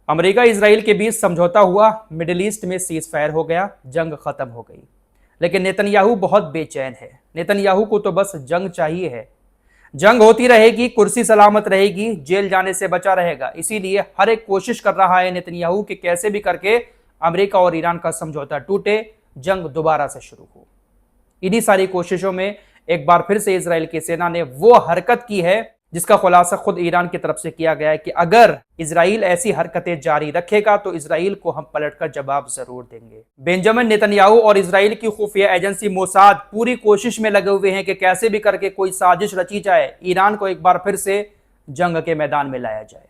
America Israel के बीच समझौता हुआ, मिडिल ईस्ट में सीज फायर हो गया, जंग खत्म हो गई। लेकिन नेतन्याहू बहुत बेचैन है। नेतन्याहू को तो बस जंग चाहिए है। जंग होती रहेगी, कुर्सी सलामत रहेगी, जेल जाने से बचा रहेगा। इसीलिए हर एक कोशिश कर रहा है नेतन्याहू कि कैसे भी करके अमेरिका और ईरान का समझौता टूटे, जंग दोबारा से शुरू हो। इन्हीं सारी कोशिशों में एक बार फिर से इजराइल की सेना ने वो हरकत की है जिसका खुलासा खुद ईरान की तरफ से किया गया है कि अगर इजराइल ऐसी हरकतें जारी रखेगा तो इजराइल को हम पलटकर जवाब जरूर देंगे। बेंजामिन नेतन्याहू और इजराइल की खुफिया एजेंसी मोसाद पूरी कोशिश में लगे हुए हैं कि कैसे भी करके कोई साजिश रची जाए, ईरान को एक बार फिर से जंग के मैदान में लाया जाए।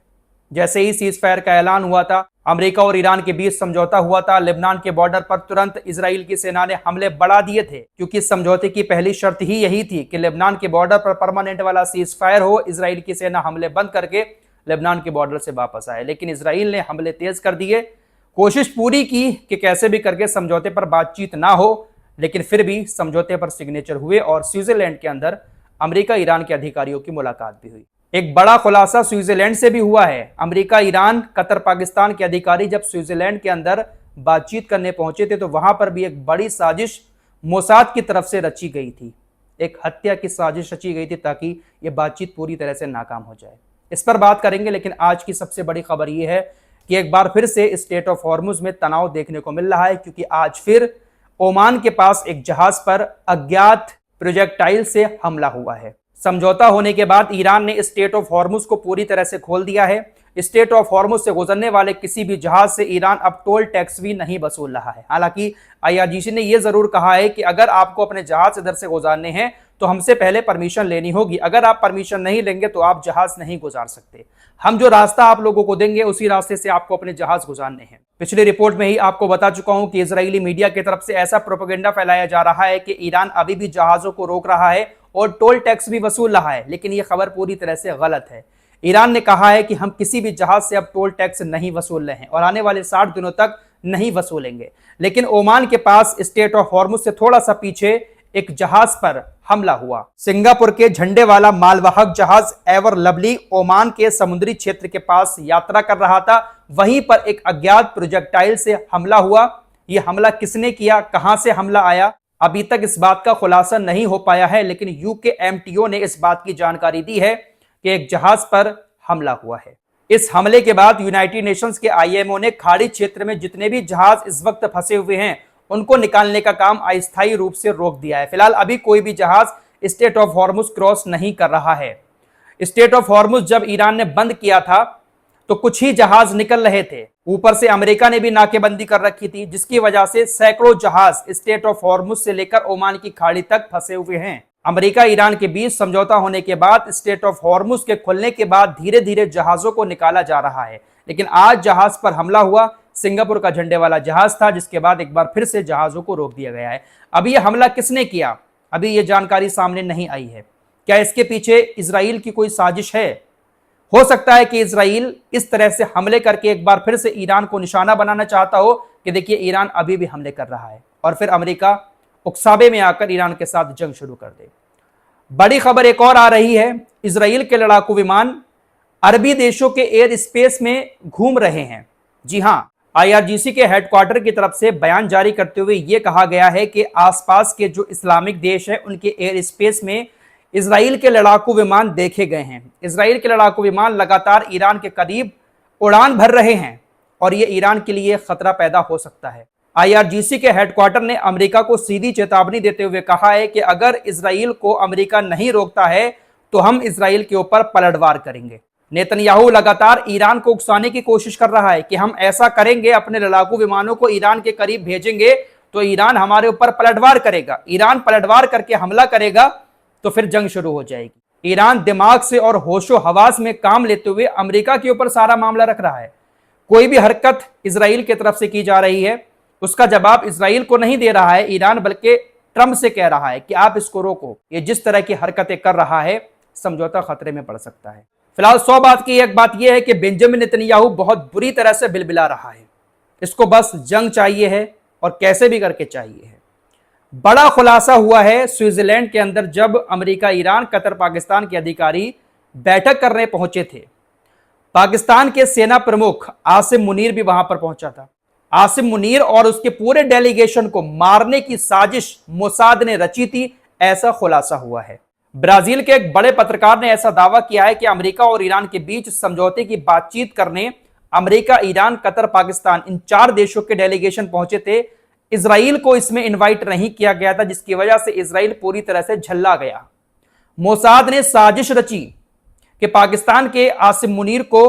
जैसे ही सीज फायर का ऐलान हुआ था, अमेरिका और ईरान के बीच समझौता हुआ था, लेबनान के बॉर्डर पर तुरंत इजराइल की सेना ने हमले बढ़ा दिए थे, क्योंकि इस समझौते की पहली शर्त ही यही थी कि लेबनान के बॉर्डर पर परमानेंट वाला सीज फायर हो, इजराइल की सेना हमले बंद करके लेबनान के बॉर्डर से वापस आए। लेकिन इजराइल ने हमले तेज कर दिए, कोशिश पूरी की कि कैसे भी करके समझौते पर बातचीत ना हो, लेकिन फिर भी समझौते पर सिग्नेचर हुए और स्विट्जरलैंड के अंदर अमेरिका ईरान के अधिकारियों की मुलाकात भी हुई। एक बड़ा खुलासा स्विट्जरलैंड से भी हुआ है। अमेरिका, ईरान, कतर, पाकिस्तान के अधिकारी जब स्विट्जरलैंड के अंदर बातचीत करने पहुंचे थे तो वहां पर भी एक बड़ी साजिश मोसाद की तरफ से रची गई थी। एक हत्या की साजिश रची गई थी ताकि यह बातचीत पूरी तरह से नाकाम हो जाए। इस पर बात करेंगे, लेकिन आज की सबसे बड़ी खबर यह है कि एक बार फिर से स्ट्रेट ऑफ हॉर्मुज में तनाव देखने को मिल रहा है, क्योंकि आज फिर ओमान के पास एक जहाज पर अज्ञात प्रोजेक्टाइल से हमला हुआ है। समझौता होने के बाद ईरान ने स्ट्रेट ऑफ हॉर्मुज को पूरी तरह से खोल दिया है। स्ट्रेट ऑफ हॉर्मुज से गुजरने वाले किसी भी जहाज से ईरान अब टोल टैक्स भी नहीं वसूल रहा है। हालांकि आईआरजीसी ने यह जरूर कहा है कि अगर आपको अपने जहाज इधर से गुजारने हैं तो हमसे पहले परमिशन लेनी होगी। अगर आप परमिशन नहीं लेंगे तो आप जहाज नहीं गुजार सकते। हम जो रास्ता आप लोगों को देंगे उसी रास्ते से आपको अपने जहाज गुजारने हैं। पिछली रिपोर्ट में ही आपको बता चुका हूं कि इजरायली मीडिया की तरफ से ऐसा प्रोपेगेंडा फैलाया जा रहा है कि ईरान अभी भी जहाजों को रोक रहा है और टोल टैक्स भी वसूल रहा है, लेकिन यह खबर पूरी तरह से गलत है। ईरान ने कहा है कि हम किसी भी जहाज से अब टोल टैक्स नहीं वसूल रहे हैं और आने वाले 60 दिनों तक नहीं वसूलेंगे। लेकिन ओमान के पास स्ट्रेट ऑफ हॉर्मुज से थोड़ा सा पीछे एक जहाज पर हमला हुआ। सिंगापुर के झंडे वाला मालवाहक जहाज एवर लवली ओमान के समुद्री क्षेत्र के पास यात्रा कर रहा था। वहीं पर एक अज्ञात प्रोजेक्टाइल से हमला हुआ। यह हमला किसने किया, कहां से हमला आया, अभी तक इस बात का खुलासा नहीं हो पाया है। लेकिन यूके एमटीओ ने इस बात की जानकारी दी है कि एक जहाज पर हमला हुआ है। इस हमले के बाद यूनाइटेड नेशंस के आईएमओ ने खाड़ी क्षेत्र में जितने भी जहाज इस वक्त फंसे हुए हैं उनको निकालने का काम अस्थायी रूप से रोक दिया है। फिलहाल अभी कोई भी जहाज स्ट्रेट ऑफ हॉर्मुज क्रॉस नहीं कर रहा है। स्ट्रेट ऑफ हॉर्मुज जब ईरान ने बंद किया था तो कुछ ही जहाज निकल रहे थे। ऊपर से अमेरिका ने भी नाकेबंदी कर रखी थी, जिसकी वजह से सैकड़ों जहाज स्ट्रेट ऑफ हॉर्मुज से लेकर ओमान की खाड़ी तक फंसे हुए हैं। अमेरिका ईरान के बीच समझौता होने के बाद स्ट्रेट ऑफ हॉर्मुज के खुलने के बाद धीरे धीरे जहाजों को निकाला जा रहा है। लेकिन आज जहाज पर हमला हुआ, सिंगापुर का झंडे वाला जहाज था, जिसके बाद एक बार फिर से जहाजों को रोक दिया गया है। अभी यह हमला किसने किया, अभी यह जानकारी सामने नहीं आई है। क्या इसके पीछे इजराइल की कोई साजिश है? हो सकता है कि इजराइल इस तरह से हमले करके एक बार फिर से ईरान को निशाना बनाना चाहता हो कि देखिए ईरान अभी भी हमले कर रहा है और फिर अमेरिका उकसावे में आकर ईरान के साथ जंग शुरू कर दे। बड़ी खबर एक और आ रही है। इजराइल के लड़ाकू विमान अरबी देशों के एयर स्पेस में घूम रहे हैं। जी हां, आईआरजीसी के हेडक्वार्टर की तरफ से बयान जारी करते हुए यह कहा गया है कि आसपास के जो इस्लामिक देश है उनके एयर स्पेस में इजराइल के लड़ाकू विमान देखे गए हैं। इजराइल के लड़ाकू विमान लगातार ईरान के करीब उड़ान भर रहे हैं और यह ईरान के लिए खतरा पैदा हो सकता है। आईआरजीसी के हेडक्वार्टर ने अमेरिका को सीधी चेतावनी देते हुए कहा है कि अगर इजराइल को अमेरिका नहीं रोकता है तो हम इजराइल के ऊपर पलटवार करेंगे। नेतन्याहू लगातार ईरान को उकसाने की कोशिश कर रहा है कि हम ऐसा करेंगे, अपने लड़ाकू विमानों को ईरान के करीब भेजेंगे तो ईरान हमारे ऊपर पलटवार करेगा। ईरान पलटवार करके हमला करेगा तो फिर जंग शुरू हो जाएगी। ईरान दिमाग से और होशो हवास में काम लेते हुए अमेरिका के ऊपर सारा मामला रख रहा है। कोई भी हरकत इजराइल की तरफ से की जा रही है उसका जवाब इजराइल को नहीं दे रहा है ईरान, बल्कि ट्रंप से कह रहा है कि आप इसको रोको। ये जिस तरह की हरकतें कर रहा है समझौता खतरे में पड़ सकता है। फिलहाल 100 बात की एक बात यह है कि बेंजामिन नेतन्याहू बहुत बुरी तरह से बिलबिला रहा है। इसको बस जंग चाहिए है और कैसे भी करके चाहिए है। बड़ा खुलासा हुआ है स्विट्जरलैंड के अंदर जब अमेरिका, ईरान, कतर, पाकिस्तान के अधिकारी बैठक करने पहुंचे थे। पाकिस्तान के सेना प्रमुख आसिम मुनीर भी वहां पर पहुंचा था। आसिम मुनीर और उसके पूरे डेलीगेशन को मारने की साजिश मोसाद ने रची थी, ऐसा खुलासा हुआ है। ब्राजील के एक बड़े पत्रकार ने ऐसा दावा किया है कि अमेरिका और ईरान के बीच समझौते की बातचीत करने अमेरिका, ईरान, कतर, पाकिस्तान इन 4 देशों के डेलीगेशन पहुंचे थे। इजराइल को इसमें इनवाइट नहीं किया गया था, जिसकी वजह से इजराइल पूरी तरह से झल्ला गया। मोसाद ने साजिश रची कि पाकिस्तान के आसिम मुनीर को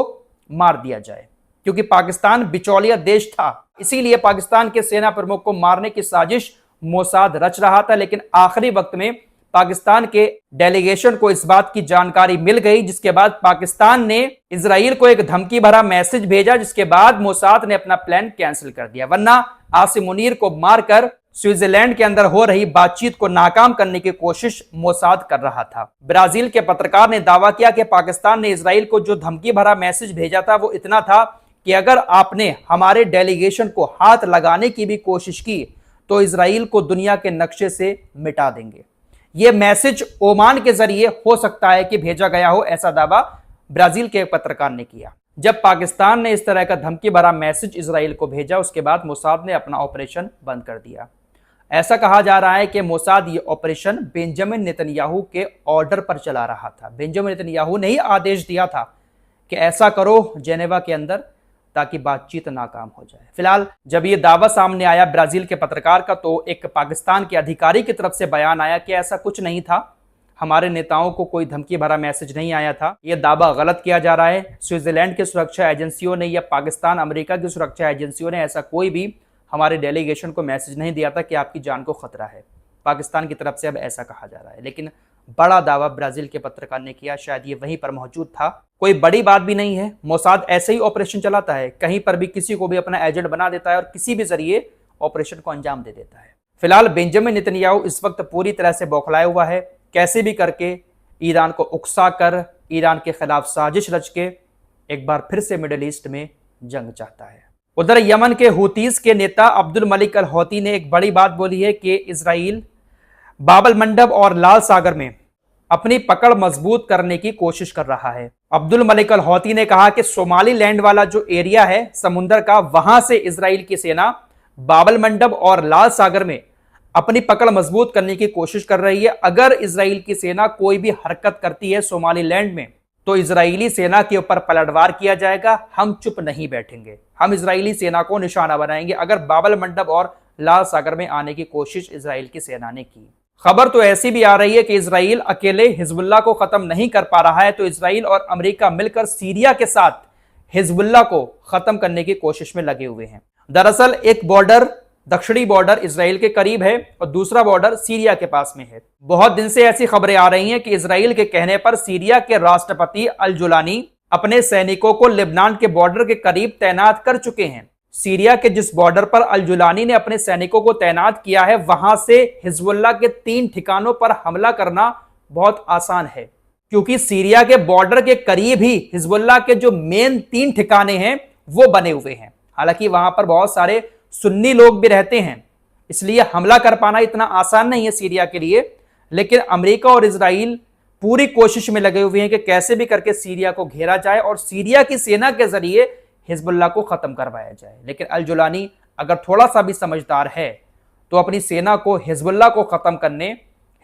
मार दिया जाए, क्योंकि पाकिस्तान बिचौलिया देश था, इसीलिए पाकिस्तान के सेना प्रमुख को मारने की साजिश मोसाद रच रहा था। लेकिन आखिरी वक्त में पाकिस्तान के डेलीगेशन को इस बात की जानकारी मिल गई, जिसके बाद पाकिस्तान ने इजराइल को एक धमकी भरा मैसेज भेजा, जिसके बाद मोसाद ने अपना प्लान कैंसिल कर दिया। वरना आसिम मुनीर को मारकर स्विट्जरलैंड के अंदर हो रही बातचीत को नाकाम करने की कोशिश मोसाद कर रहा था। ब्राजील के पत्रकार ने दावा किया कि पाकिस्तान ने इजराइल को जो धमकी भरा मैसेज भेजा था वो इतना था कि अगर आपने हमारे डेलीगेशन को हाथ लगाने की भी कोशिश की तो इजराइल को दुनिया के नक्शे से मिटा देंगे। यह मैसेज ओमान के जरिए हो सकता है कि भेजा गया हो, ऐसा दावा ब्राजील के एक पत्रकार ने किया। जब पाकिस्तान ने इस तरह का धमकी भरा मैसेज इजराइल को भेजा, उसके बाद मोसाद ने अपना ऑपरेशन बंद कर दिया। ऐसा कहा जा रहा है कि मोसाद ये ऑपरेशन बेंजामिन नेतन्याहू के ऑर्डर पर चला रहा था। बेंजामिन नेतन्याहू ने ही आदेश दिया था कि ऐसा करो जेनेवा के अंदर, ताकि बातचीत नाकाम हो जाए। फिलहाल जब ये दावा सामने आया ब्राजील के पत्रकार का, तो एक पाकिस्तान के अधिकारी की तरफ से बयान आया कि ऐसा कुछ नहीं था, हमारे नेताओं को कोई धमकी भरा मैसेज नहीं आया था, यह दावा गलत किया जा रहा है। स्विट्जरलैंड की सुरक्षा एजेंसियों ने या पाकिस्तान अमेरिका की सुरक्षा एजेंसियों ने ऐसा कोई भी हमारे डेलीगेशन को मैसेज नहीं दिया था कि आपकी जान को खतरा है। पाकिस्तान की तरफ से अब ऐसा कहा जा रहा है, लेकिन बड़ा दावा ब्राजील के पत्रकार ने किया, शायद ये वहीं पर मौजूद था। कोई बड़ी बात भी नहीं है, मोसाद ऐसे ही ऑपरेशन चलाता है, कहीं पर भी किसी को भी अपना एजेंट बना देता है और किसी भी जरिए ऑपरेशन को अंजाम दे देता है। फिलहाल बेंजामिन नेतन्याहू इस वक्त पूरी तरह से बौखलाया हुआ है, कैसे भी करके ईरान को उकसा कर ईरान के खिलाफ साजिश रच के एक बार फिर से मिडिल ईस्ट में जंग चाहता है। उधर यमन के हुतीज के नेता अब्दुल मलिक अल हौती ने एक बड़ी बात बोली है कि इजराइल बाबल मंडब और लाल सागर में अपनी पकड़ मजबूत करने की कोशिश कर रहा है। अब्दुल मलिक अल हौती ने कहा कि सोमाली लैंड वाला जो एरिया है समुंदर का, वहां से इजराइल की सेना बाबल मंडब और लाल सागर में अपनी पकड़ मजबूत करने की कोशिश कर रही है। अगर इजराइल की सेना कोई भी हरकत करती है सोमाली लैंड में, तो इजरायली सेना के ऊपर पलटवार किया जाएगा। हम चुप नहीं बैठेंगे, हम इजरायली सेना को निशाना बनाएंगे अगर बाबल मंडब और लाल सागर में आने की कोशिश इजराइल की सेना ने की। खबर तो ऐसी भी आ रही है कि इजराइल अकेले हिजबुल्लाह को खत्म नहीं कर पा रहा है, तो इजराइल और अमेरिका मिलकर सीरिया के साथ हिजबुल्लाह को खत्म करने की कोशिश में लगे हुए हैं। दरअसल एक बॉर्डर, दक्षिणी बॉर्डर इजराइल के करीब है और दूसरा बॉर्डर सीरिया के पास में है। बहुत दिन से ऐसी खबरें आ रही हैं कि इजराइल के कहने पर सीरिया के राष्ट्रपति अल जुलानी अपने सैनिकों को लेबनान के बॉर्डर के करीब तैनात कर चुके हैं। सीरिया के जिस बॉर्डर पर अल जुलानी ने अपने सैनिकों को तैनात किया है, वहां से हिजबुल्लाह के 3 ठिकानों पर हमला करना बहुत आसान है, क्योंकि सीरिया के बॉर्डर के करीब ही हिजबुल्लाह के जो मेन 3 ठिकाने हैं वो बने हुए हैं। हालांकि वहां पर बहुत सारे सुन्नी लोग भी रहते हैं, इसलिए हमला कर पाना इतना आसान नहीं है सीरिया के लिए। लेकिन अमेरिका और इजराइल पूरी कोशिश में लगे हुए हैं कि कैसे भी करके सीरिया को घेरा जाए और सीरिया की सेना के जरिए हिजबुल्लाह को खत्म करवाया जाए। लेकिन अल जुलानी अगर थोड़ा सा भी समझदार है तो अपनी सेना को हिजबुल्लाह को खत्म करने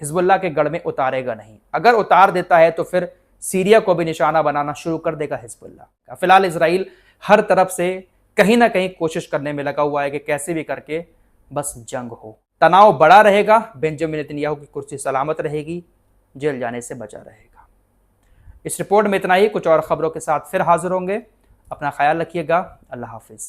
हिजबुल्लाह के गढ़ में उतारेगा नहीं। अगर उतार देता है तो फिर सीरिया को भी निशाना बनाना शुरू कर देगा हिजबुल्लाह। फिलहाल इजराइल हर तरफ से कहीं ना कहीं कोशिश करने में लगा हुआ है कि कैसे भी करके बस जंग हो। तनाव बड़ा रहेगा, बेंजामिन नेतन्याहू की कुर्सी सलामत रहेगी, जेल जाने से बचा रहेगा। इस रिपोर्ट में इतना ही, कुछ और खबरों के साथ फिर हाजिर होंगे। अपना ख्याल रखिएगा। अल्लाह हाफिज।